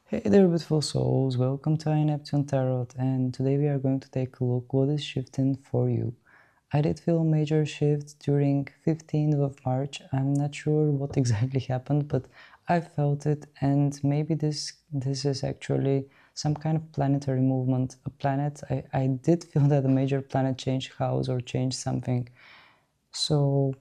Hey there, beautiful souls, welcome to Neptune Tarot, and today we are going to take a look what is shifting for you. I did feel a major shift during 15th of March. I'm not sure what exactly happened, but I felt it, and maybe this is actually some kind of planetary movement. A planet, I did feel that a major planet changed house or changed something. So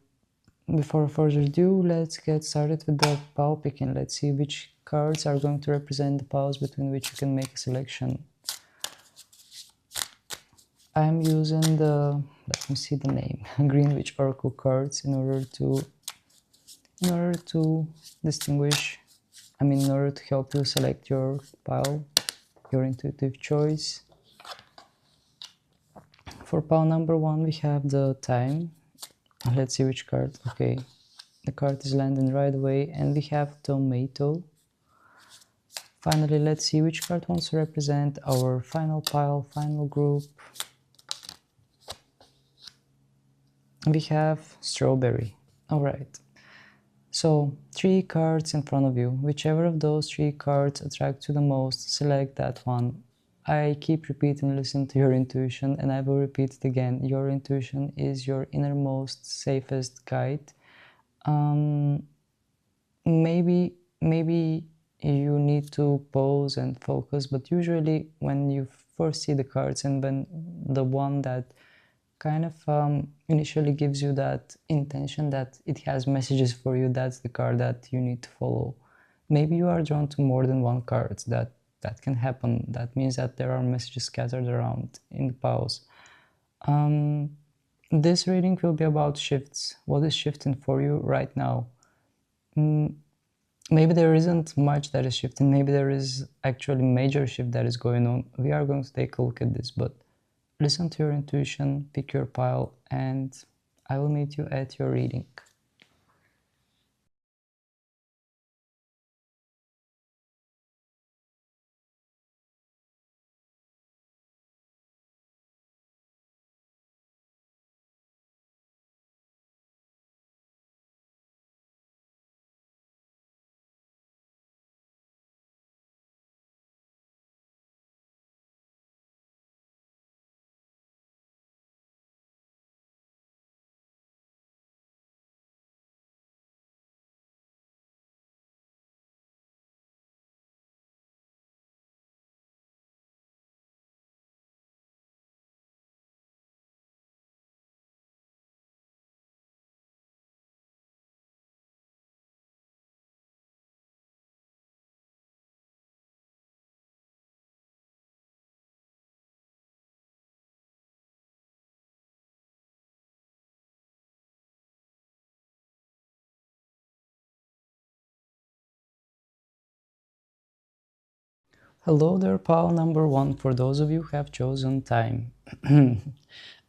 before further ado, let's get started with the pile picking. Let's see which cards are going to represent the piles between which you can make a selection. I'm using the, let me see the name, Greenwich Oracle cards in order to distinguish, in order to help you select your pile, your intuitive choice. For pile number 1, we have the Thyme. Let's see which card. Okay, the card is landing right away, and we have Tomato. Finally, let's see which card wants to represent our final pile, final group. We have Strawberry. Alright, so 3 cards in front of you. Whichever of those 3 cards attract you the most, select that one. I keep repeating, listen to your intuition, and I will repeat it again. Your intuition is your innermost, safest guide. Maybe you need to pause and focus, but usually when you first see the cards and when the one that kind of initially gives you that intention that it has messages for you, that's the card that you need to follow. Maybe you are drawn to more than one card. That can happen. That means that there are messages scattered around in the piles. This reading will be about shifts. What is shifting for you right now? Maybe there isn't much that is shifting. Maybe there is actually major shift that is going on. We are going to take a look at this, but listen to your intuition, pick your pile, and I will meet you at your reading. Hello there, pile number 1, for those of you who have chosen Thyme.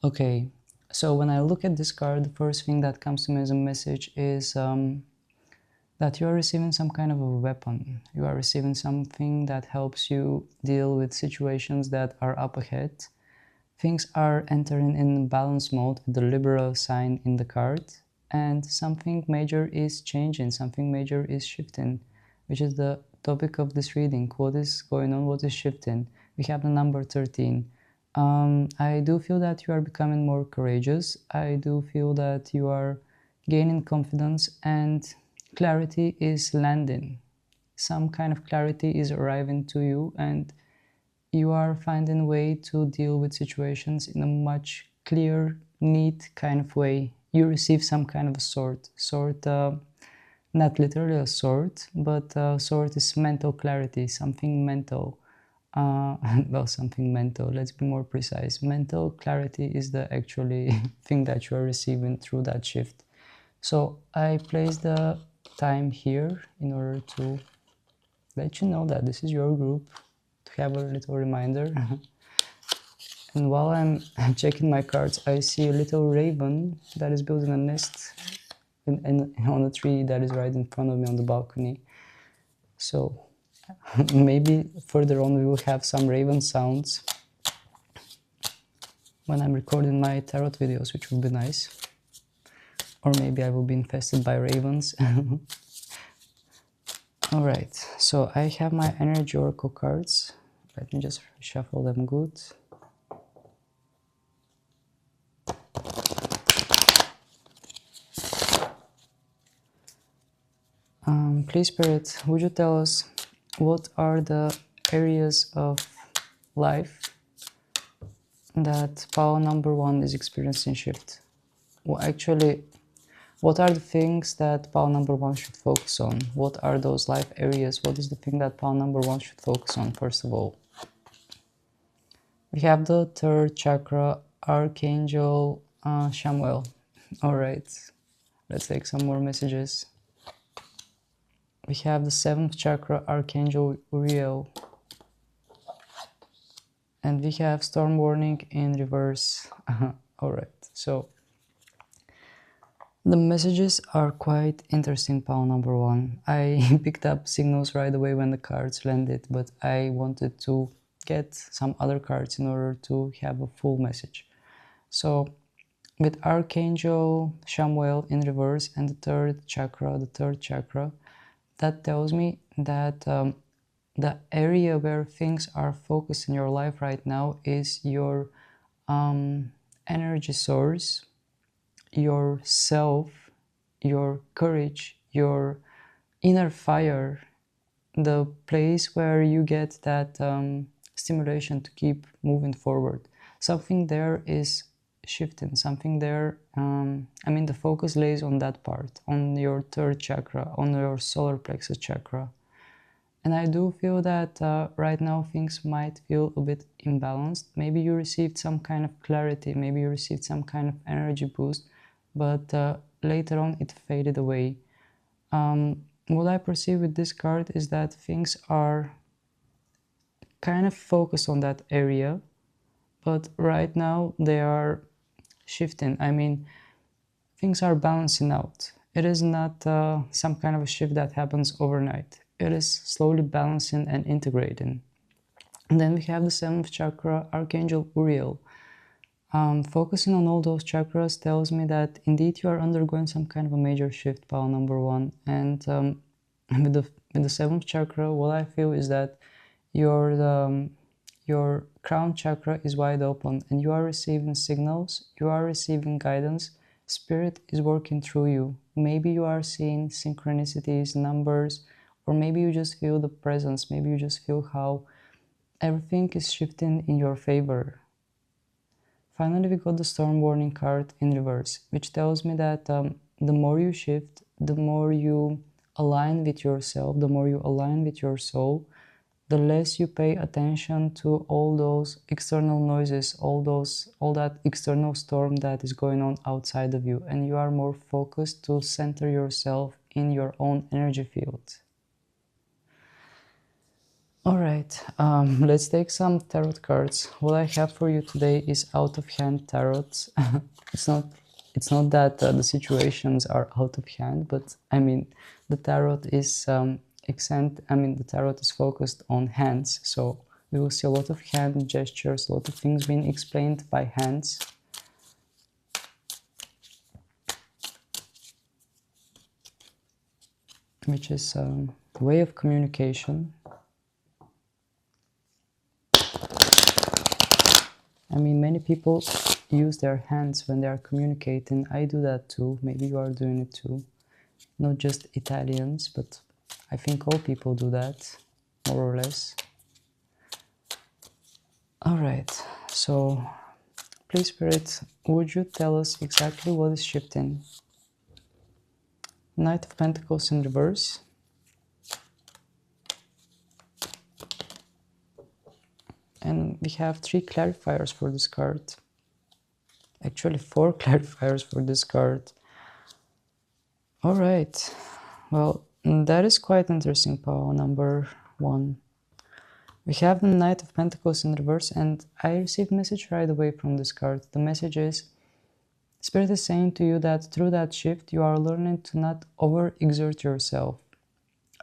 Okay, so when I look at this card, the first thing that comes to me as a message is that you are receiving some kind of a weapon. You are receiving something that helps you deal with situations that are up ahead. Things are entering in balance mode with the Libra sign in the card, and something major is changing, something major is shifting, which is the topic of this reading. What is going on? What is shifting? We have the number 13. I do feel that you are becoming more courageous. I do feel that you are gaining confidence, and clarity is landing. Some kind of clarity is arriving to you, and you are finding a way to deal with situations in a much clear, neat kind of way. You receive some kind of a sword, not literally a sword, but sword is mental clarity, something mental. Well, something mental, let's be more precise. Mental clarity is the actually thing that you are receiving through that shift. So I place the Thyme here in order to let you know that this is your group, to have a little reminder. And while I'm checking my cards, I see a little raven that is building a nest on a tree that is right in front of me on the balcony. So maybe further on we will have some raven sounds when I'm recording my tarot videos, which would be nice. Or maybe I will be infested by ravens. Alright, so I have my energy oracle cards. Let me just shuffle them good. Please, Spirit, would you tell us what are the areas of life that pile number 1 is experiencing shift? Well, actually, what are the things that pile number 1 should focus on? What are those life areas? What is the thing that pile number 1 should focus on, first of all? We have the third chakra, Archangel Samuel. Alright, let's take some more messages. We have the 7th chakra, Archangel Uriel. And we have storm warning in reverse. Alright, so the messages are quite interesting, pile number 1. I picked up signals right away when the cards landed, but I wanted to get some other cards in order to have a full message. So with Archangel Samuel in reverse and the third chakra, that tells me that the area where things are focused in your life right now is your energy source, your self, your courage, your inner fire, the place where you get that stimulation to keep moving forward. Something there is shifting, something there, I mean, the focus lays on that part, on your third chakra, on your solar plexus chakra. And I do feel that right now things might feel a bit imbalanced. Maybe you received some kind of clarity, maybe you received some kind of energy boost, but later on it faded away. What I perceive with this card is that things are kind of focused on that area, but right now they are shifting. I mean, things are balancing out. It is not some kind of a shift that happens overnight. It is slowly balancing and integrating. And then we have the 7th chakra, Archangel Uriel. Focusing on all those chakras tells me that indeed you are undergoing some kind of a major shift, pile number 1. And with the 7th chakra, what I feel is that your crown chakra is wide open and you are receiving signals, you are receiving guidance. Spirit is working through you. Maybe you are seeing synchronicities, numbers, or maybe you just feel the presence. Maybe you just feel how everything is shifting in your favor. Finally, we got the storm warning card in reverse, which tells me that the more you shift, the more you align with yourself, the more you align with your soul, the less you pay attention to all those external noises, all that external storm that is going on outside of you, and you are more focused to center yourself in your own energy field. Alright, let's take some tarot cards. What I have for you today is out of hand tarot. It's not that the situations are out of hand, but I mean the tarot is the tarot is focused on hands, so we will see a lot of hand gestures, a lot of things being explained by hands. Which is a way of communication. I mean, many people use their hands when they are communicating. I do that too. Maybe you are doing it too. Not just Italians, but I think all people do that, more or less. Alright, so please, Spirit, would you tell us exactly what is shifting? Knight of Pentacles in reverse. And we have 3 clarifiers for this card. Actually, 4 clarifiers for this card. Alright, well, that is quite interesting, pile number 1. We have the Knight of Pentacles in reverse, and I received a message right away from this card. The message is, Spirit is saying to you that through that shift, you are learning to not overexert yourself.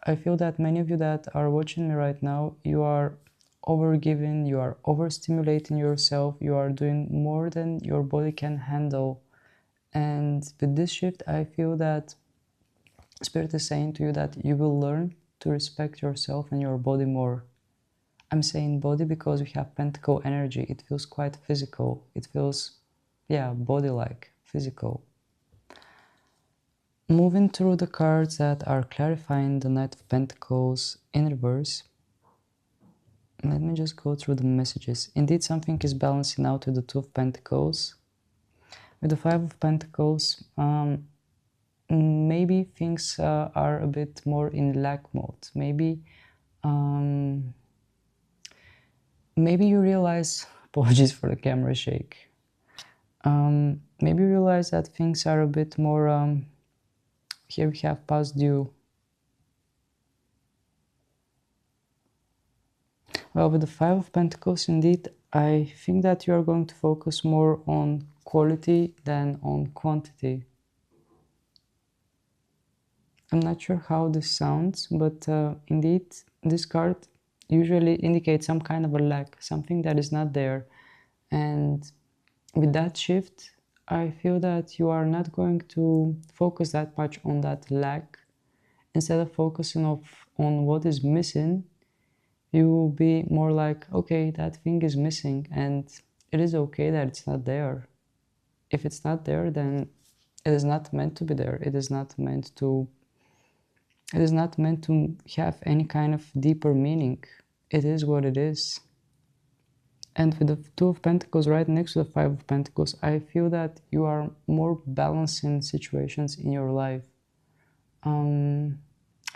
I feel that many of you that are watching me right now, you are overgiving, you are overstimulating yourself, you are doing more than your body can handle. And with this shift, I feel that Spirit is saying to you that you will learn to respect yourself and your body more. I'm saying body because we have pentacle energy. It feels quite physical. It feels, yeah, body-like, physical. Moving through the cards that are clarifying the Knight of Pentacles in reverse. Let me just go through the messages. Indeed, something is balancing out with the Two of Pentacles. With the Five of Pentacles, maybe things are a bit more in lack mode. Maybe you realize, apologies for the camera shake, maybe you realize that things are a bit more, here we have past due. Well, with the Five of Pentacles, indeed, I think that you are going to focus more on quality than on quantity. I'm not sure how this sounds, but indeed, this card usually indicates some kind of a lack, something that is not there. And with that shift, I feel that you are not going to focus that much on that lack. Instead of focusing on what is missing, you will be more like, okay, that thing is missing, and it is okay that it's not there. If it's not there, then it is not meant to be there. It is not meant to have any kind of deeper meaning. It is what it is. And with the Two of Pentacles right next to the Five of Pentacles, I feel that you are more balancing situations in your life.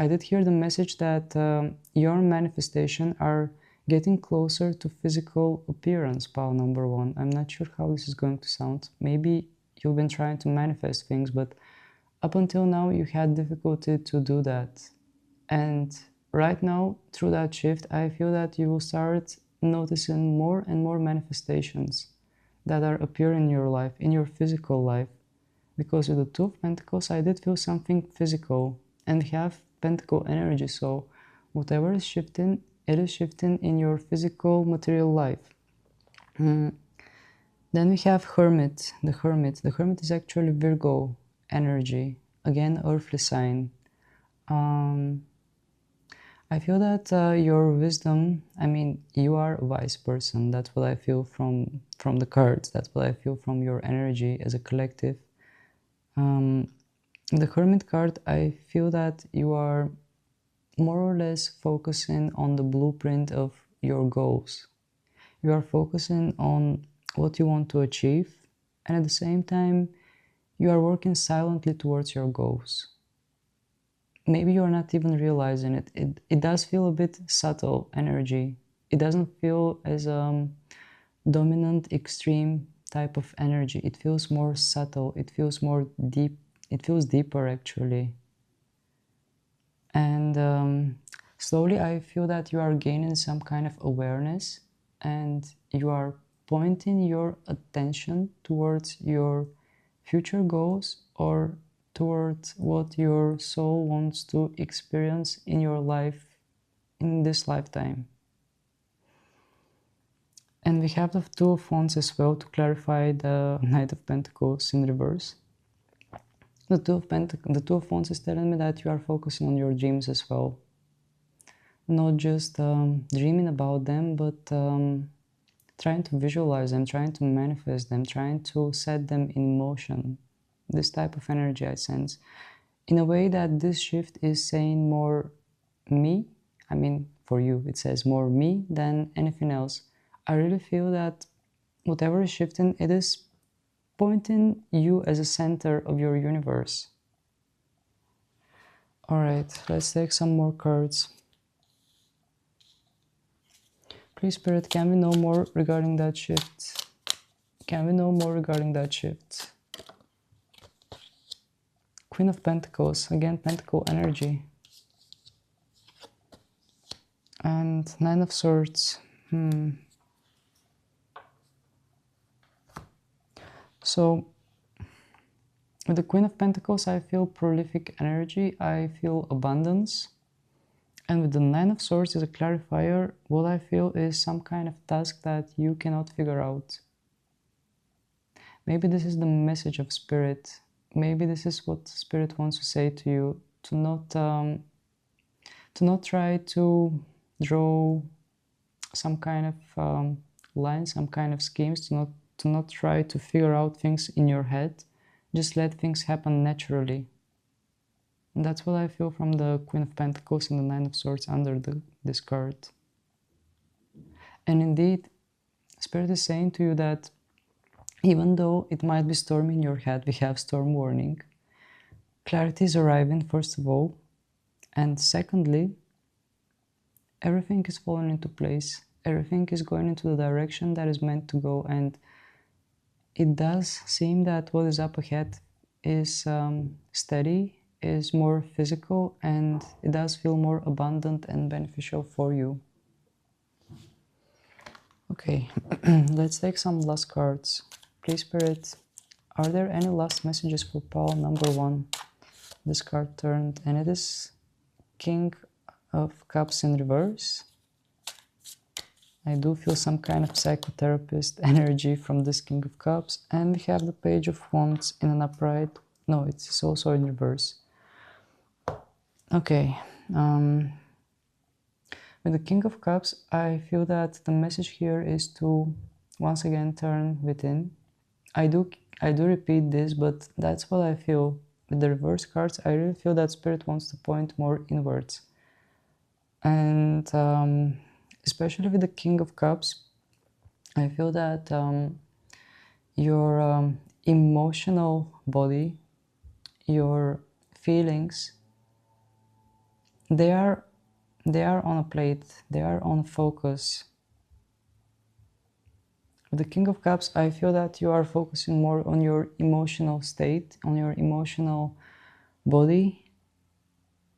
I did hear the message that your manifestation are getting closer to physical appearance, pile number one. I'm not sure how this is going to sound. Maybe you've been trying to manifest things, but up until now you had difficulty to do that. And right now, through that shift, I feel that you will start noticing more and more manifestations that are appearing in your life, in your physical life. Because with the Two of Pentacles, I did feel something physical, and we have Pentacle energy, so whatever is shifting, it is shifting in your physical material life. Then we have Hermit. The Hermit is actually Virgo energy, again earthly sign. I feel that your wisdom, I mean, you are a wise person. That's what I feel from the cards. That's what I feel from your energy as a collective. The Hermit card, I feel that you are more or less focusing on the blueprint of your goals. You are focusing on what you want to achieve, and at the same time, you are working silently towards your goals. Maybe you're not even realizing it. It does feel a bit subtle energy. It doesn't feel as dominant, extreme type of energy. It feels more subtle. It feels more deep. It feels deeper, actually. And slowly I feel that you are gaining some kind of awareness, and you are pointing your attention towards your future goals or towards what your soul wants to experience in your life in this lifetime. And we have the Two of Wands as well to clarify the Knight of Pentacles in reverse. The Two of Wands is telling me that you are focusing on your dreams as well. Not just dreaming about them, but trying to visualize them, trying to manifest them, trying to set them in motion. This type of energy I sense. In a way that this shift is saying more me, I mean for you it says more me than anything else. I really feel that whatever is shifting, it is pointing you as a center of your universe. Alright, let's take some more cards. Please, Spirit, can we know more regarding that shift? Can we know more regarding that shift? Queen of Pentacles, again, Pentacle energy. And Nine of Swords. So, with the Queen of Pentacles, I feel prolific energy, I feel abundance. And with the Nine of Swords as a clarifier, what I feel is some kind of task that you cannot figure out. Maybe this is the message of Spirit. Maybe this is what Spirit wants to say to you, to to not try to draw some kind of line, some kind of schemes, to not try to figure out things in your head. Just let things happen naturally. And that's what I feel from the Queen of Pentacles and the Nine of Swords under this card. And indeed, Spirit is saying to you that even though it might be stormy in your head, we have storm warning. Clarity is arriving, first of all. And secondly, everything is falling into place. Everything is going into the direction that is meant to go. And it does seem that what is up ahead is steady, is more physical, and it does feel more abundant and beneficial for you. Okay, let's take some last cards. Please, Spirit, are there any last messages for pile number 1? This card turned, and it is King of Cups in reverse. I do feel some kind of psychotherapist energy from this King of Cups. And we have the Page of Wands in an upright. No, it's also in reverse. Okay. With the King of Cups, I feel that the message here is to once again turn within. I do repeat this, but that's what I feel. With the reverse cards, I really feel that Spirit wants to point more inwards. And especially with the King of Cups, I feel that your emotional body, your feelings, they are on a plate, they are on focus. With the King of Cups, I feel that you are focusing more on your emotional state, on your emotional body.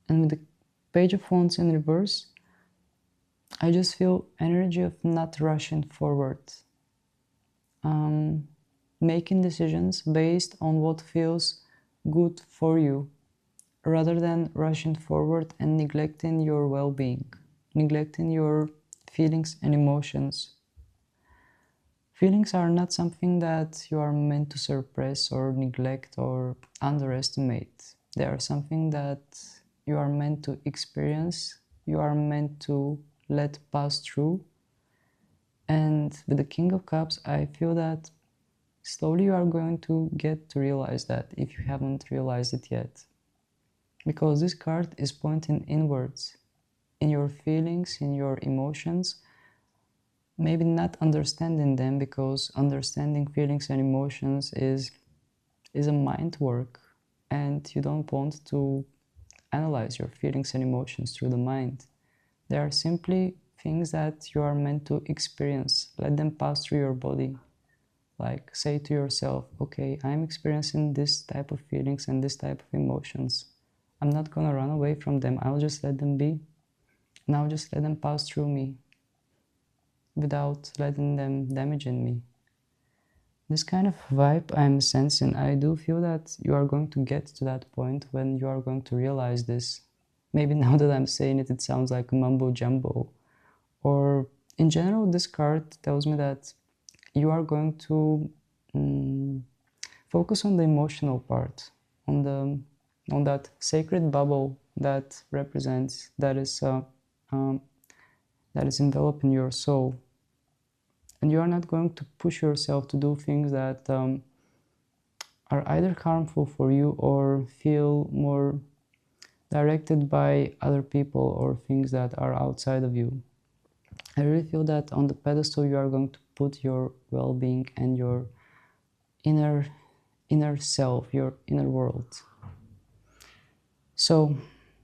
And with the Page of Wands in reverse, I just feel energy of not rushing forward. Making decisions based on what feels good for you, rather than rushing forward and neglecting your well-being, neglecting your feelings and emotions. Feelings are not something that you are meant to suppress or neglect or underestimate. They are something that you are meant to experience, you are meant to let pass through. And with the King of Cups, I feel that slowly you are going to get to realize that, if you haven't realized it yet. Because this card is pointing inwards, in your feelings, in your emotions. Maybe not understanding them, because understanding feelings and emotions is a mind work, and you don't want to analyze your feelings and emotions through the mind. They are simply things that you are meant to experience. Let them pass through your body. Like, say to yourself, okay, I'm experiencing this type of feelings and this type of emotions. I'm not gonna run away from them. I'll just let them be. And I'll just let them pass through me, without letting them damaging me. This kind of vibe I'm sensing, I do feel that you are going to get to that point when you are going to realize this. Maybe now that I'm saying it, it sounds like mumbo jumbo. Or in general, this card tells me that you are going to focus on the emotional part, on that sacred bubble that represents, that is enveloping your soul. And you are not going to push yourself to do things that are either harmful for you or feel more directed by other people or things that are outside of you. I really feel that on the pedestal you are going to put your well-being and your inner self, your inner world. So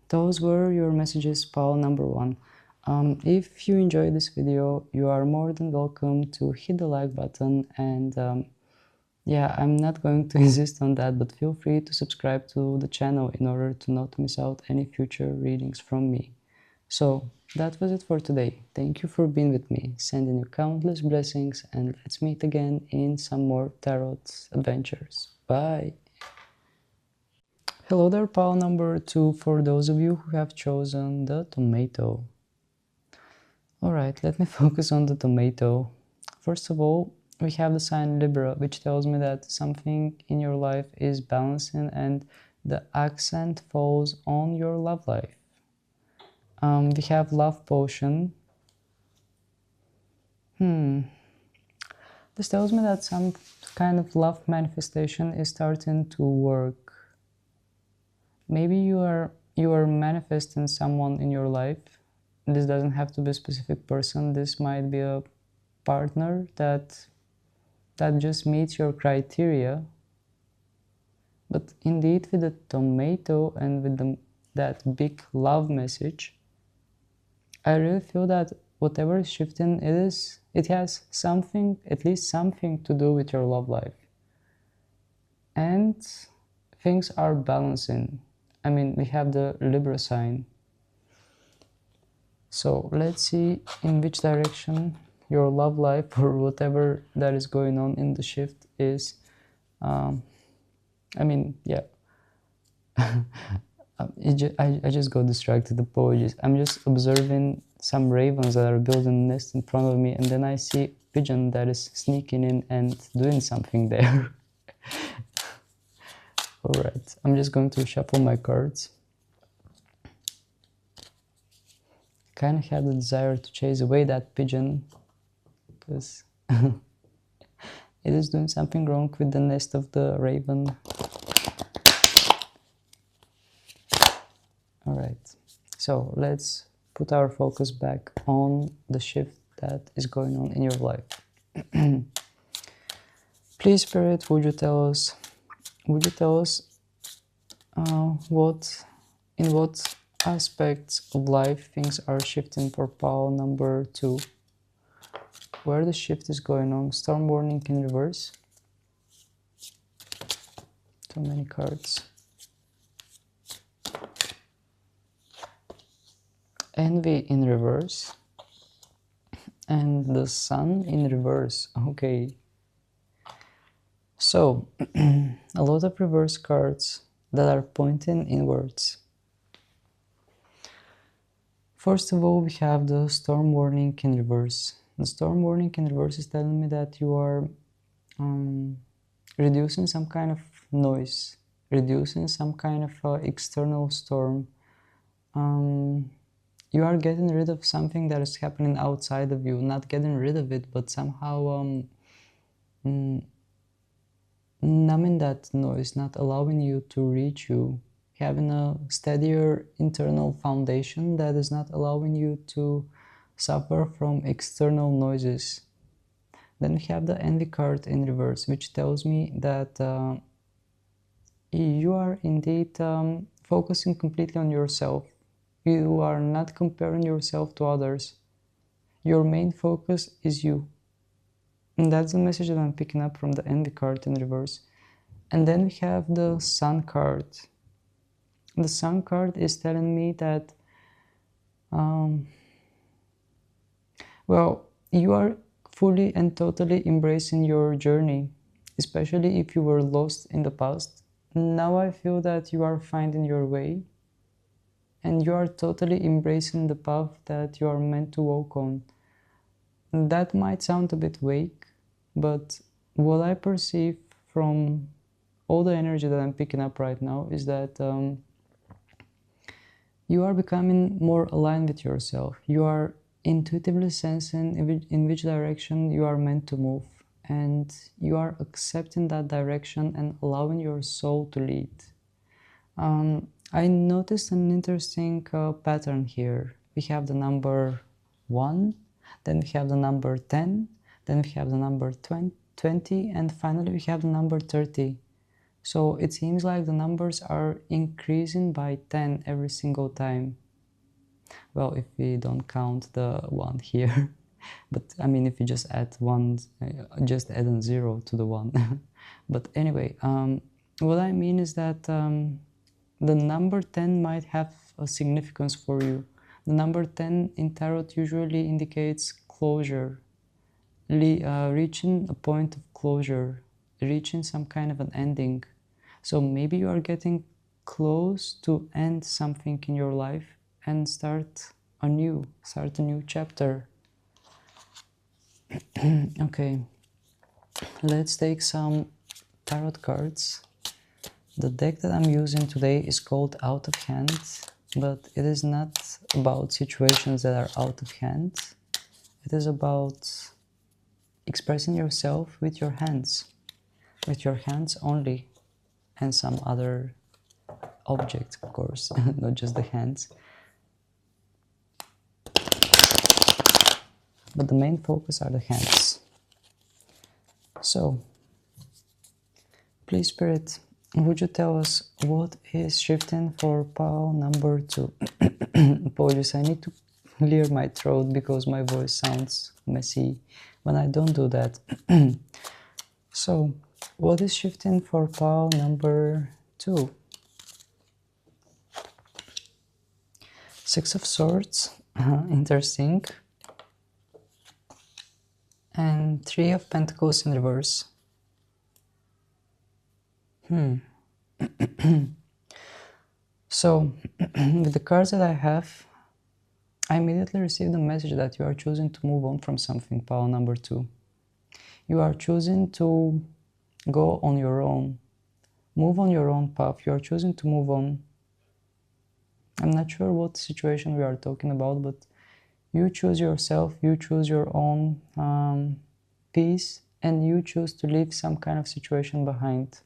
those were your messages, pile number 1. If you enjoyed this video, you are more than welcome to hit the like button, and yeah, I'm not going to insist on that, but feel free to subscribe to the channel in order to not miss out any future readings from me. So that was it for today. Thank you for being with me, sending you countless blessings, and let's meet again in some more tarot adventures. Bye! Hello there, pile number 2, for those of you who have chosen the tomato. Alright, let me focus on the tomato. First of all, we have the sign Libra, which tells me that something in your life is balancing and the accent falls on your love life. We have love potion. This tells me that some kind of love manifestation is starting to work. Maybe you are manifesting someone in your life. This doesn't have to be a specific person. This might be a partner that just meets your criteria. But indeed, with the tomato and with that big love message, I really feel that whatever is shifting, it has something, at least something to do with your love life. And things are balancing. I mean, we have the Libra sign. So let's see in which direction your love life or whatever that is going on in the shift is. I mean, yeah. I just got distracted, apologies. I'm just observing some ravens that are building a nest in front of me, and then I see a pigeon that is sneaking in and doing something there. Alright, I'm just going to shuffle my cards. Kind of had the desire to chase away that pigeon, because it is doing something wrong with the nest of the raven. Alright, so let's put our focus back on the shift that is going on in your life. Please, Spirit, would you tell us in what aspects of life things are shifting for pile number 2? Where the shift is going on? Storm warning in reverse. Too many cards. Envy in reverse. And the sun in reverse. Okay. So, a lot of reverse cards that are pointing inwards. First of all, we have the storm warning in reverse. The storm warning in reverse is telling me that you are reducing some kind of noise, reducing some kind of external storm. You are getting rid of something that is happening outside of you, not getting rid of it, but somehow numbing that noise, not allowing you to reach you, having a steadier internal foundation that is not allowing you to suffer from external noises. Then we have the envy card in reverse, which tells me that you are indeed focusing completely on yourself. You are not comparing yourself to others. Your main focus is you. And that's the message that I'm picking up from the envy card in reverse. And then we have the sun card. The sun card is telling me that, well, you are fully and totally embracing your journey, especially if you were lost in the past. Now I feel that you are finding your way and you are totally embracing the path that you are meant to walk on. That might sound a bit vague, but what I perceive from all the energy that I'm picking up right now is that you are becoming more aligned with yourself. You are intuitively sensing in which direction you are meant to move, and you are accepting that direction and allowing your soul to lead. I noticed an interesting pattern here. We have the number 1, then we have the number 10, then we have the number 20, and finally we have the number 30. So it seems like the numbers are increasing by 10 every single time. Well, if we don't count the 1 here. But I mean, if you just add 1, just add a 0 to the 1. But anyway, what I mean is that the number 10 might have a significance for you. The number 10 in tarot usually indicates closure, reaching a point of closure, reaching some kind of an ending. So maybe you are getting close to end something in your life and start a new chapter. Okay, let's take some tarot cards. The deck that I'm using today is called Out of Hand. but it is not about situations that are out of hand. It is about expressing yourself with your hands only, and some other objects, of course, not just the hands. But the main focus are the hands. So, please, Spirit, would you tell us what is shifting for pile number 2? Apologies, I need to clear my throat because my voice sounds messy when I don't do that. So, what is shifting for pile number 2? Six of Swords, interesting. And Three of Pentacles in reverse. So, with the cards that I have, I immediately received a message that you are choosing to move on from something, pile number 2. You are choosing to go on your own, move on your own path. You are choosing to move on. I'm not sure what situation we are talking about, but you choose yourself, you choose your own peace, and you choose to leave some kind of situation behind.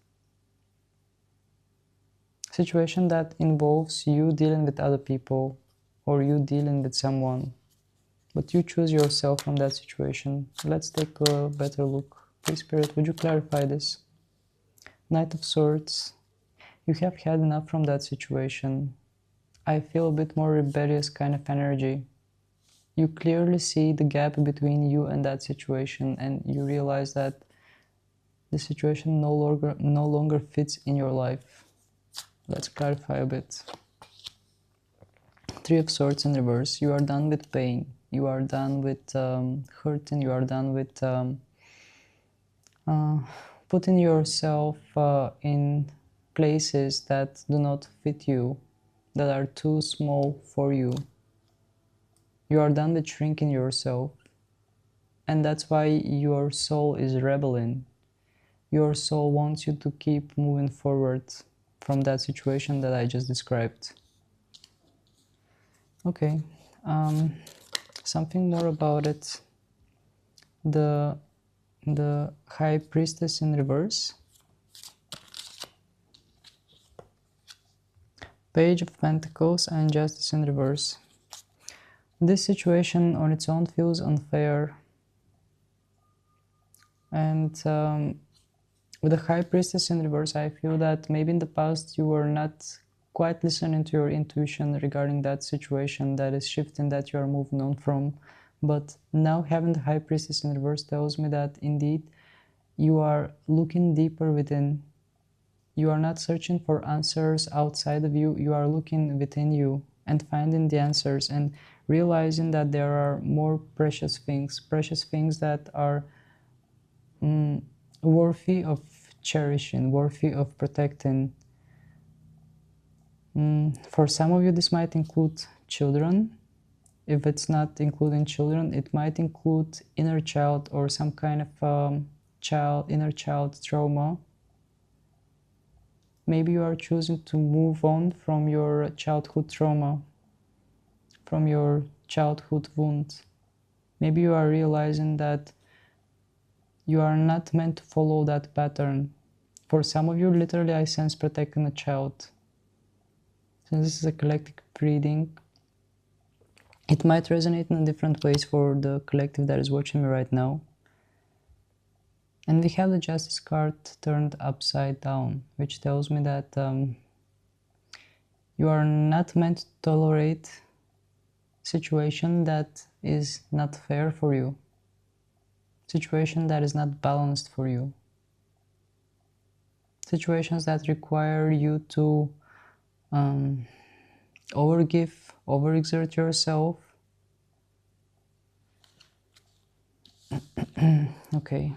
Situation that involves you dealing with other people or you dealing with someone, but you choose yourself from that situation. Let's take a better look. Please, Spirit, would you clarify this? Knight of Swords, you have had enough from that situation. I feel a bit more rebellious kind of energy. You clearly see the gap between you and that situation, and you realize that the situation no longer fits in your life. Let's clarify a bit. Three of Swords in reverse. You are done with pain. You are done with hurting. You are done with putting yourself in places that do not fit you, that are too small for you. You are done with shrinking yourself. And that's why your soul is rebelling. Your soul wants you to keep moving forward from that situation that I just described. Okay, something more about it. The High Priestess in reverse. Page of Pentacles and Justice in reverse. This situation on its own feels unfair. And with the High Priestess in reverse, I feel that maybe in the past you were not quite listening to your intuition regarding that situation that is shifting, that you are moving on from. But now having the High Priestess in reverse tells me that indeed you are looking deeper within. You are not searching for answers outside of you. You are looking within you and finding the answers and realizing that there are more precious things that are worthy of cherishing, worthy of protecting. For some of you, this might include children. If it's not including children, it might include inner child or some kind of inner child trauma. Maybe you are choosing to move on from your childhood trauma, from your childhood wound. Maybe you are realizing that you are not meant to follow that pattern. For some of you, literally, I sense protecting a child. Since this is a collective reading, it might resonate in different ways for the collective that is watching me right now. And we have the Justice card turned upside down, which tells me that you are not meant to tolerate situation that is not fair for you, situation that is not balanced for you, situations that require you to overexert yourself. Okay,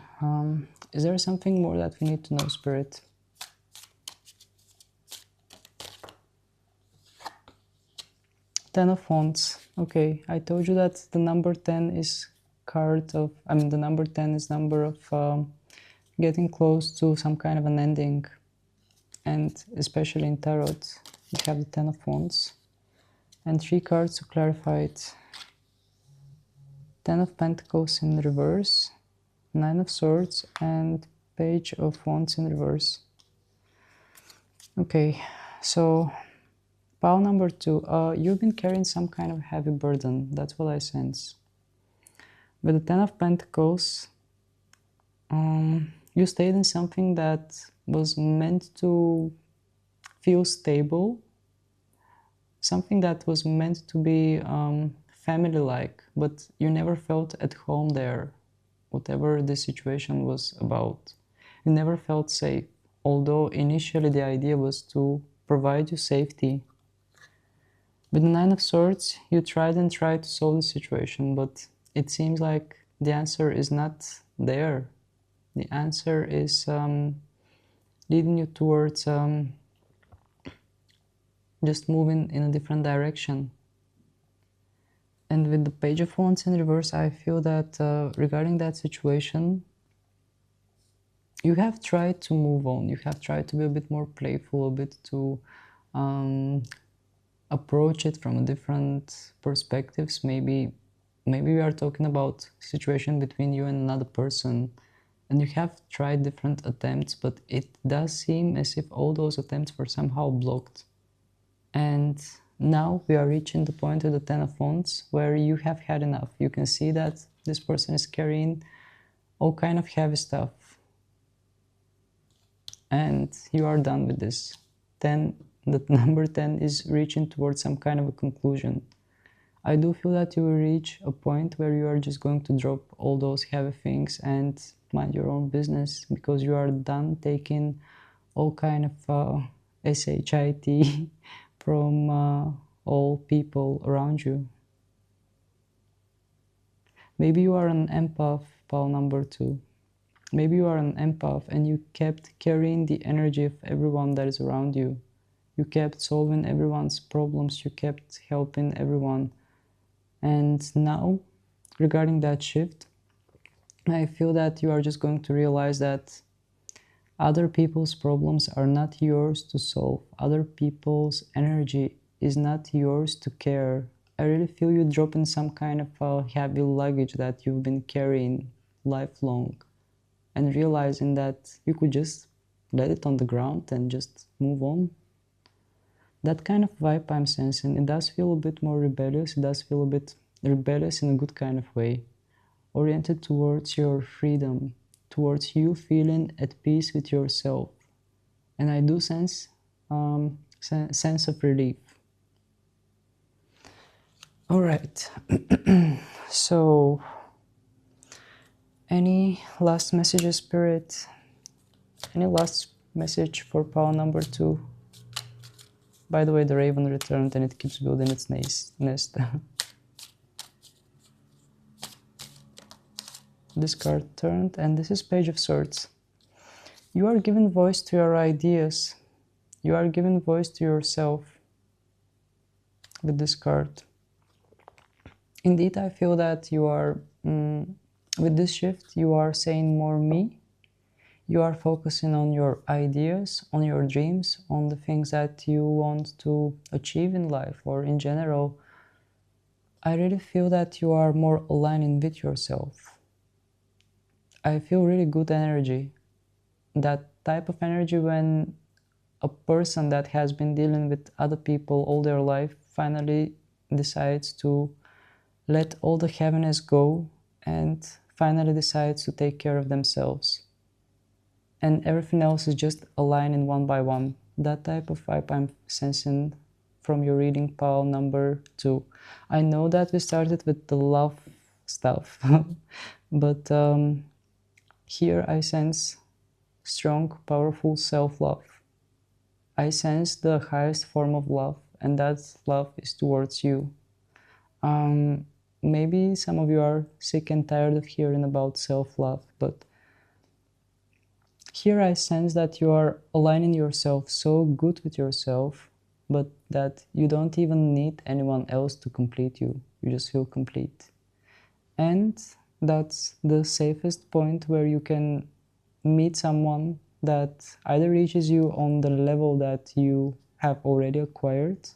is there something more that we need to know, Spirit? Ten of Wands. Okay, I told you that the number 10 is the number 10 is number of getting close to some kind of an ending. And especially in Tarot, we have the Ten of Wands. And 3 cards to clarify it. 10 of Pentacles in reverse, 9 of Swords, and Page of Wands in reverse. Okay, so pile number 2, you've been carrying some kind of heavy burden, that's what I sense. With the 10 of Pentacles, you stayed in something that was meant to feel stable, something that was meant to be family-like, but you never felt at home there, whatever the situation was about. You never felt safe, although initially the idea was to provide you safety. With the 9 of Swords, you tried and tried to solve the situation, but it seems like the answer is not there. The answer is leading you towards just moving in a different direction. And with the Page of Wands in reverse, I feel that regarding that situation, you have tried to move on. You have tried to be a bit more playful, a bit to approach it from different perspectives. Maybe we are talking about a situation between you and another person, and you have tried different attempts, but it does seem as if all those attempts were somehow blocked. And now we are reaching the point of the 10 of Wands where you have had enough. You can see that this person is carrying all kind of heavy stuff, and you are done with this. The number 10 is reaching towards some kind of a conclusion. I do feel that you will reach a point where you are just going to drop all those heavy things and mind your own business, because you are done taking all kind of shit from all people around you. Maybe you are an empath, pile number 2. Maybe you are an empath and you kept carrying the energy of everyone that is around you. You kept solving everyone's problems, you kept helping everyone. And now, regarding that shift, I feel that you are just going to realize that other people's problems are not yours to solve. Other people's energy is not yours to care. I really feel you dropping some kind of heavy luggage that you've been carrying lifelong, and realizing that you could just let it on the ground and just move on. That kind of vibe I'm sensing. It does feel a bit more rebellious. It does feel a bit rebellious in a good kind of way, oriented towards your freedom, towards you feeling at peace with yourself. And I do sense sense of relief. All right. So, any last messages, Spirit? Any last message for pile number 2? By the way, the raven returned and it keeps building its nest. This card turned, and this is Page of Swords. You are giving voice to your ideas. You are giving voice to yourself with this card. Indeed, I feel that you are, with this shift, you are saying more me. You are focusing on your ideas, on your dreams, on the things that you want to achieve in life or in general. I really feel that you are more aligning with yourself. I feel really good energy. That type of energy when a person that has been dealing with other people all their life finally decides to let all the heaviness go and finally decides to take care of themselves. And everything else is just aligning one by one. That type of vibe I'm sensing from your reading, pile number 2. I know that we started with the love stuff, but here I sense strong, powerful self-love. I sense the highest form of love, and that love is towards you. Maybe some of you are sick and tired of hearing about self-love, but here I sense that you are aligning yourself so good with yourself, but that you don't even need anyone else to complete you. You just feel complete. And that's the safest point where you can meet someone that either reaches you on the level that you have already acquired,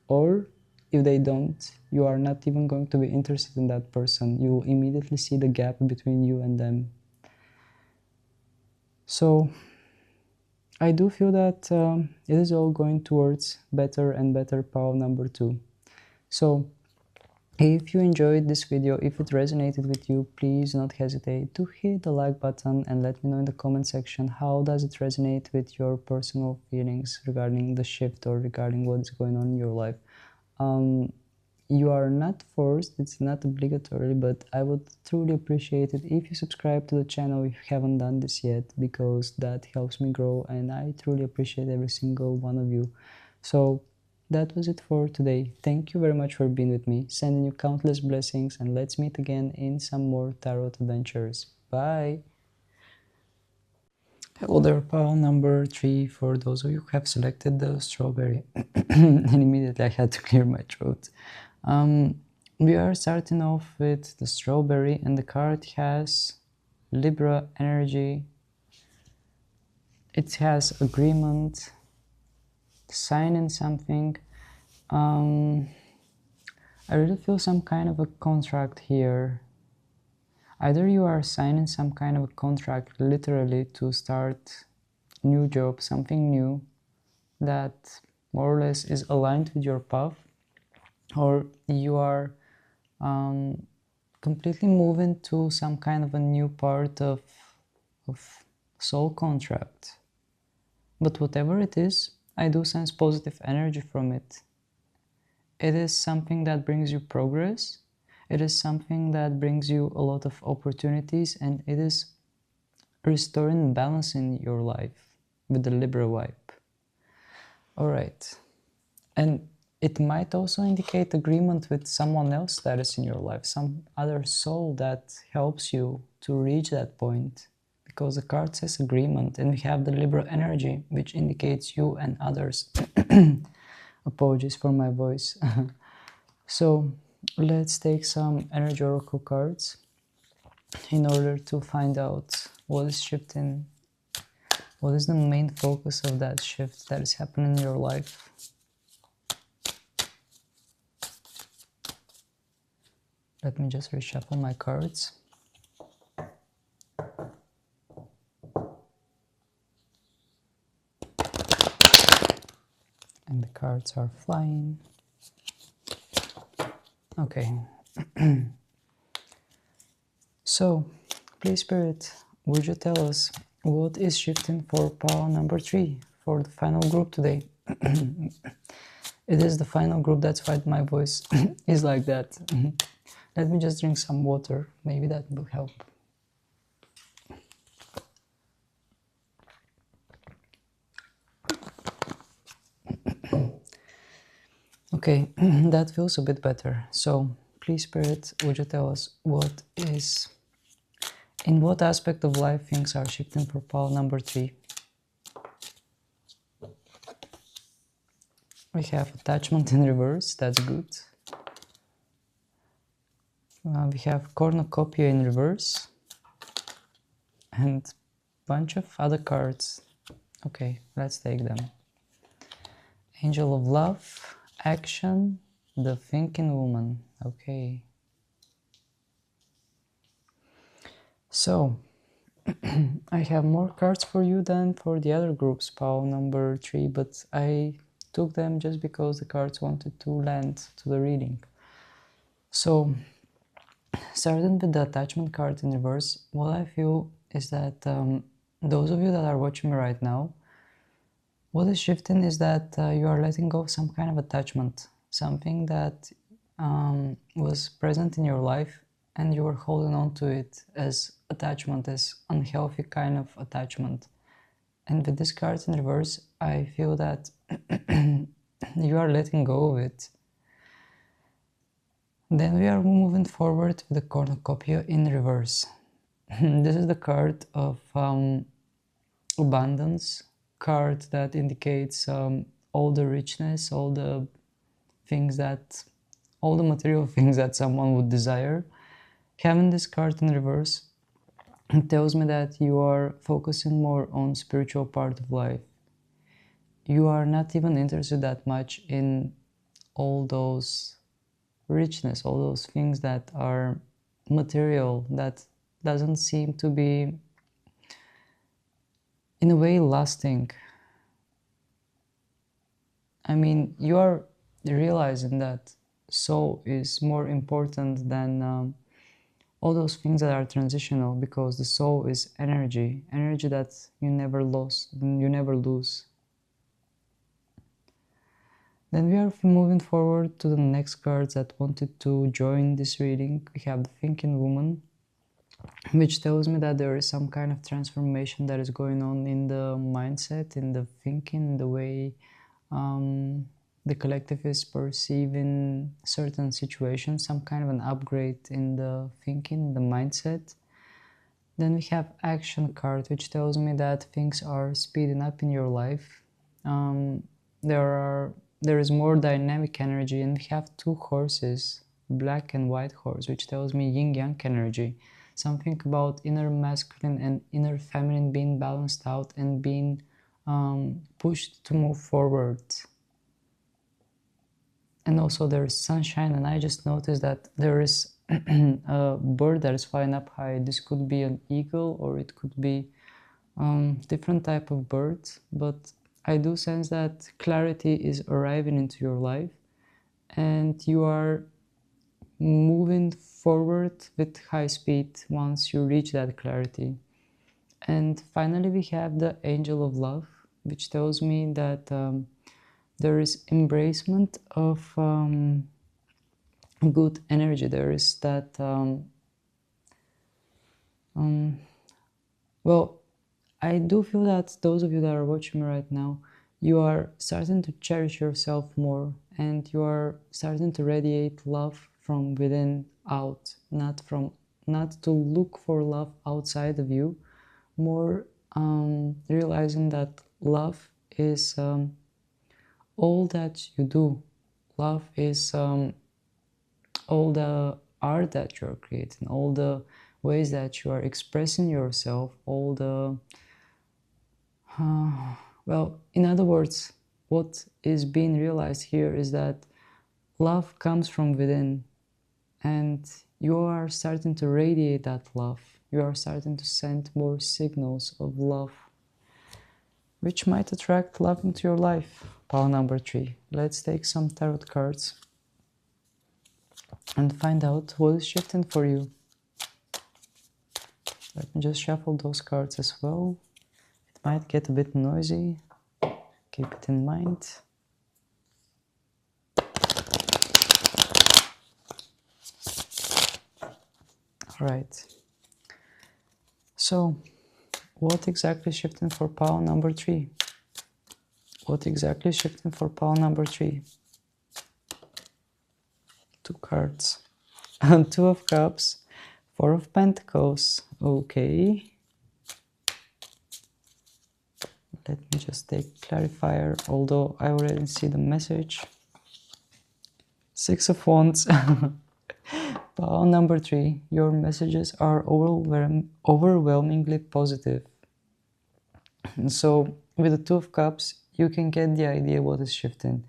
or if they don't, you are not even going to be interested in that person. You will immediately see the gap between you and them. So I do feel that it is all going towards better and better pile number 2. So if you enjoyed this video, if it resonated with you, please do not hesitate to hit the like button and let me know in the comment section how does it resonate with your personal feelings regarding the shift or regarding what is going on in your life. You are not forced, it's not obligatory, but I would truly appreciate it if you subscribe to the channel if you haven't done this yet, because that helps me grow and I truly appreciate every single one of you. So that was it for today. Thank you very much for being with me, sending you countless blessings, and let's meet again in some more tarot adventures. Bye! Hello there, pile number 3, for those of you who have selected the strawberry. And immediately I had to clear my throat. We are starting off with the strawberry, and the card has Libra energy. It has agreement, signing something. I really feel some kind of a contract here. Either you are signing some kind of a contract literally to start new job, something new that more or less is aligned with your path, or you are completely moving to some kind of a new part of soul contract. But whatever it is, I do sense positive energy from it. It is something that brings you progress. It is something that brings you a lot of opportunities, and it is restoring balance in your life with the Libra vibe. Alright. And it might also indicate agreement with someone else that is in your life, some other soul that helps you to reach that point, because the card says agreement, and we have the Libra energy, which indicates you and others. Apologies for my voice. So let's take some energy oracle cards in order to find out what is shifting, what is the main focus of that shift that is happening in your life. Let me just reshuffle my cards. And the cards are flying. Okay. So, please Spirit, would you tell us what is shifting for pile number 3 for the final group today? It is the final group, that's why my voice is like that. Let me just drink some water, maybe that will help. Okay, that feels a bit better. So, please Spirit, would you tell us in what aspect of life things are shifting for pile number 3? We have attachment in reverse, that's good. We have cornucopia in reverse. And bunch of other cards. Okay, let's take them. Angel of Love, Action, the Thinking Woman. Okay. So, I have more cards for you than for the other groups, pile number 3, but I took them just because the cards wanted to land to the reading. So, starting with the attachment card in reverse, what I feel is that those of you that are watching me right now, what is shifting is that you are letting go of some kind of attachment, something that was present in your life and you were holding on to it as attachment, as unhealthy kind of attachment. And with this card in reverse, I feel that you are letting go of it. Then we are moving forward with the cornucopia in reverse. This is the card of abundance, card that indicates all the richness, all the things that, all the material things that someone would desire. Having this card in reverse, it tells me that you are focusing more on spiritual part of life. You are not even interested that much in all those richness, all those things that are material, that doesn't seem to be, in a way, lasting. I mean, you are realizing that soul is more important than all those things that are transitional, because the soul is energy, energy that you never lose. Then we are moving forward to the next cards that wanted to join this reading. We have the Thinking Woman, which tells me that there is some kind of transformation that is going on in the mindset, in the thinking, in the way the collective is perceiving certain situations, some kind of an upgrade in the thinking, the mindset. Then we have Action card, which tells me that things are speeding up in your life. There is more dynamic energy, and we have two horses, black and white horse, which tells me yin-yang energy. Something about inner masculine and inner feminine being balanced out and being pushed to move forward. And also there is sunshine, and I just noticed that there is a bird that is flying up high. This could be an eagle, or it could be different type of bird, but I do sense that clarity is arriving into your life, and you are moving forward with high speed once you reach that clarity. And finally we have the Angel of Love, which tells me that there is embracement of good energy. There is that well, I do feel that those of you that are watching me right now, you are starting to cherish yourself more, and you are starting to radiate love from within out, not to look for love outside of you, more realizing that love is all that you do. Love is all the art that you are creating, all the ways that you are expressing yourself, all the well, in other words, what is being realized here is that love comes from within, and you are starting to radiate that love. You are starting to send more signals of love, which might attract love into your life. Pile number 3. Let's take some tarot cards and find out what is shifting for you. Let me just shuffle those cards as well. It might get a bit noisy. Keep it in mind. Alright. So, what exactly is shifting for pile number 3? What exactly is shifting for pile number 3? 2 cards. And 2 of Cups. 4 of Pentacles. Okay. Let me just take clarifier, although I already see the message. 6 of Wands. Pile number 3. Your messages are overwhelmingly positive. And so with the 2 of Cups, you can get the idea what is shifting.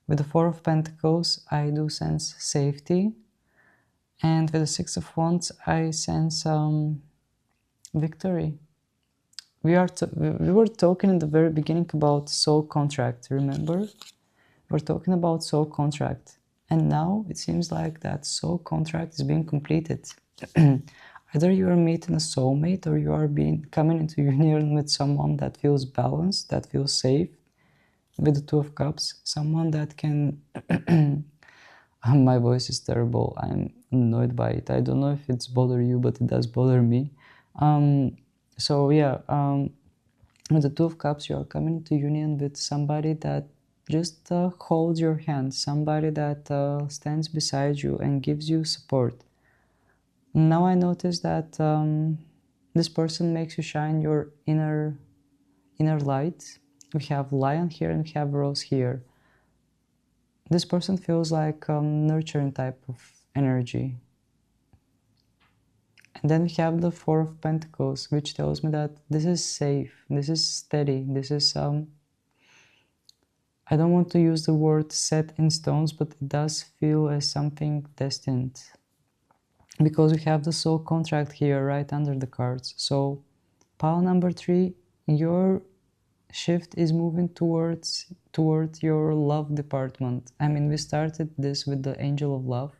With the 4 of Pentacles, I do sense safety. And with the 6 of Wands, I sense victory. We were talking in the very beginning about soul contract, remember? We're talking about soul contract. And now it seems like that soul contract is being completed. Either you are meeting a soulmate, or you are coming into union with someone that feels balanced, that feels safe. With the 2 of Cups, someone that can... My voice is terrible. I'm annoyed by it. I don't know if it's bother you, but it does bother me. So yeah, with the 2 of Cups, you are coming into union with somebody that just holds your hand, somebody that stands beside you and gives you support. Now I notice that this person makes you shine your inner light. We have Lion here and we have Rose here. This person feels like nurturing type of energy. And then we have the 4 of Pentacles, which tells me that this is safe, this is steady, this is I don't want to use the word set in stones, but it does feel as something destined. Because we have the soul contract here right under the cards. So pile number 3, your shift is moving toward your love department. I mean, we started this with the angel of love,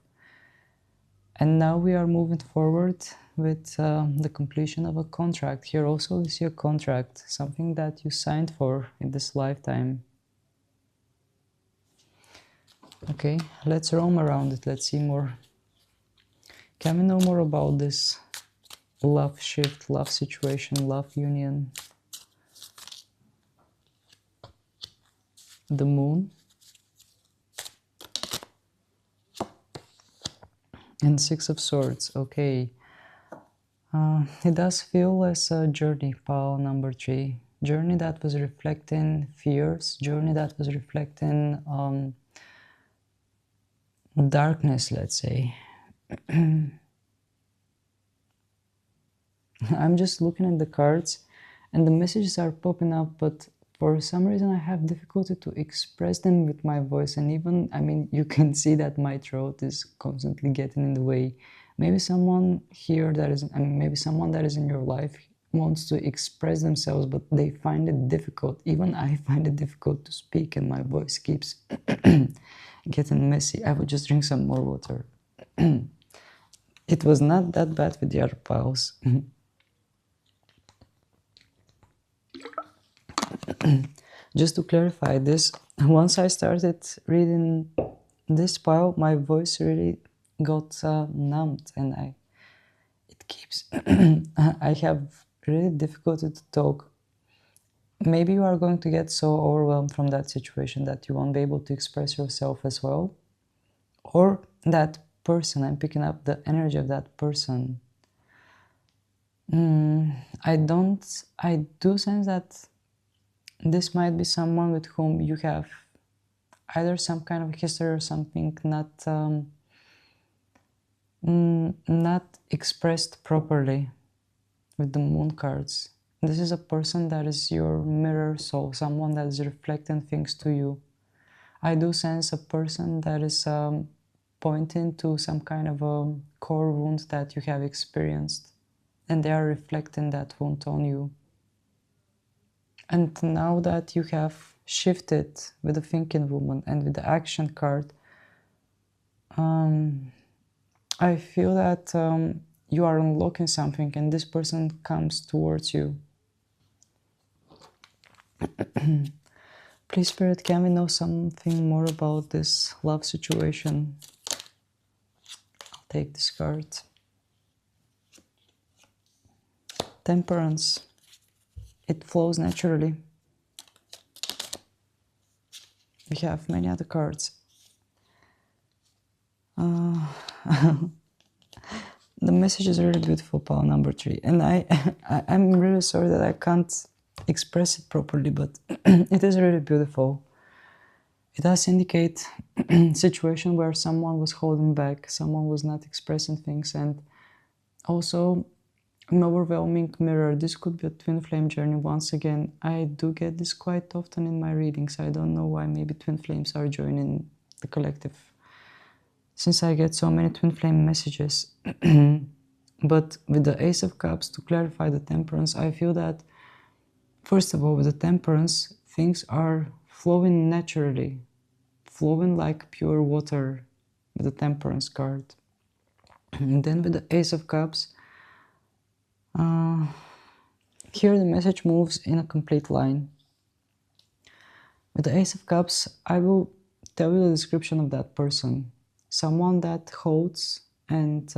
and now we are moving forward with the completion of a contract. Here also we see a contract, something that you signed for in this lifetime. Okay, let's roam around it. Let's see more. Can we know more about this love shift, love situation, love union? The moon and 6 of swords. Okay, it does feel as a journey, pile number 3. Journey that was reflecting fears, journey that was reflecting darkness, let's say. I'm just looking at the cards and the messages are popping up, but for some reason I have difficulty to express them with my voice, and even, I mean, you can see that my throat is constantly getting in the way. Maybe someone here that is, I mean, maybe someone that is in your life wants to express themselves, but they find it difficult. Even I find it difficult to speak and my voice keeps getting messy. I would just drink some more water. It was not that bad with the other piles. Just to clarify this, once I started reading this pile, my voice really got numbed, and it keeps I have really difficulty to talk. Maybe you are going to get so overwhelmed from that situation that you won't be able to express yourself as well, or that person, I'm picking up the energy of that person. I do sense that this might be someone with whom you have either some kind of history or something not expressed properly with the moon cards. This is a person that is your mirror soul, someone that is reflecting things to you. I do sense a person that is pointing to some kind of a core wound that you have experienced, and they are reflecting that wound on you. And now that you have shifted with the thinking woman and with the action card, I feel that you are unlocking something and this person comes towards you. Please, Spirit, can we know something more about this love situation? I'll take this card. Temperance. It flows naturally. We have many other cards. The message is really beautiful, pile number 3. And I'm really sorry that I can't express it properly, but it is really beautiful. It does indicate a situation where someone was holding back, someone was not expressing things, and also an overwhelming mirror. This could be a twin flame journey. Once again, I do get this quite often in my readings. I don't know why. Maybe twin flames are joining the collective, since I get so many twin flame messages. But with the Ace of Cups, to clarify the Temperance, I feel that, first of all, with the Temperance, things are flowing naturally, flowing like pure water with the Temperance card. And then with the Ace of Cups, here the message moves in a complete line. With the Ace of Cups, I will tell you the description of that person. Someone that holds and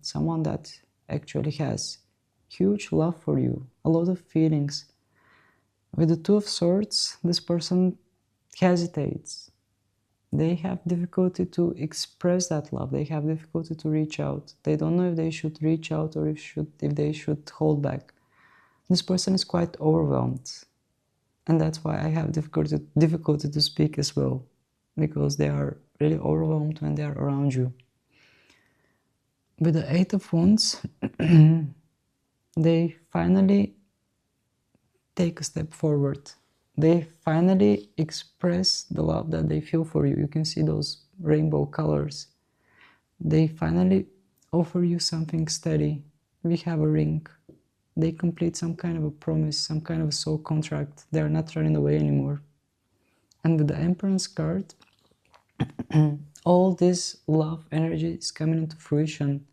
someone that actually has huge love for you, a lot of feelings. With the Two of Swords, this person hesitates. They have difficulty to express that love. They have difficulty to reach out. They don't know if they should reach out or if they should hold back. This person is quite overwhelmed. And that's why I have difficulty to speak as well, because they are really overwhelmed when they are around you. With the Eight of Wands, they finally take a step forward. They finally express the love that they feel for you. You can see those rainbow colors. They finally offer you something steady. We have a ring. They complete some kind of a promise, some kind of a soul contract. They are not running away anymore. And with the Emperor's card, all this love energy is coming into fruition.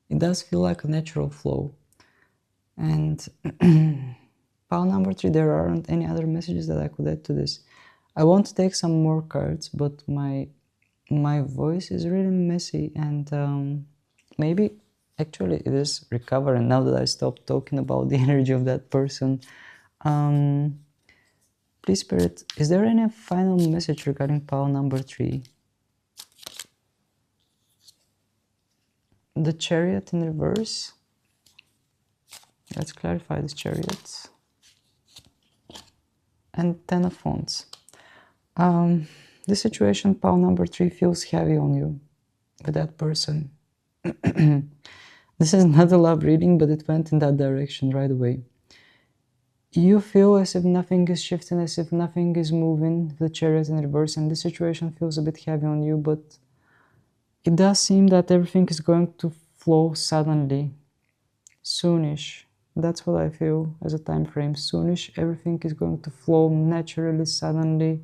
It does feel like a natural flow. And pile number 3, there aren't any other messages that I could add to this. I want to take some more cards, but my voice is really messy, and maybe actually it is recovering now that I stopped talking about the energy of that person. Please, Spirit, is there any final message regarding pile number 3? The Chariot in reverse. Let's clarify this Chariot. And Ten of Wands. This situation, pile number 3, feels heavy on you with that person. This is not a love reading, but it went in that direction right away. You feel as if nothing is shifting, as if nothing is moving, the Chariot in reverse, and this situation feels a bit heavy on you, but it does seem that everything is going to flow suddenly, soonish. That's what I feel as a time frame. Soonish, everything is going to flow naturally, suddenly.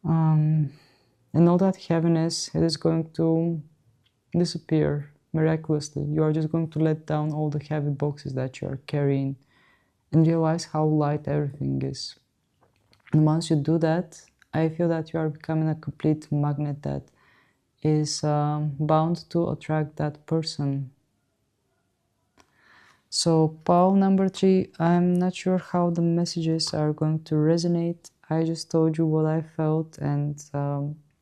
And all that heaviness, it is going to disappear miraculously. You are just going to let down all the heavy boxes that you are carrying and realize how light everything is. And once you do that, I feel that you are becoming a complete magnet that is bound to attract that person. So pile number 3, I'm not sure how the messages are going to resonate. I just told you what I felt, and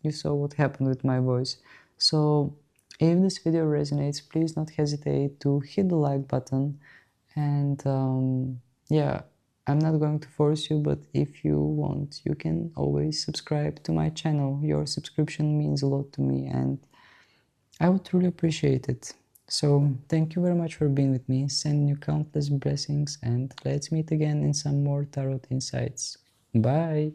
you saw what happened with my voice. So if this video resonates, please don't hesitate to hit the like button. And yeah, I'm not going to force you, but if you want, you can always subscribe to my channel. Your subscription means a lot to me, and I would truly appreciate it. So thank you very much for being with me, sending you countless blessings, and let's meet again in some more tarot insights. Bye!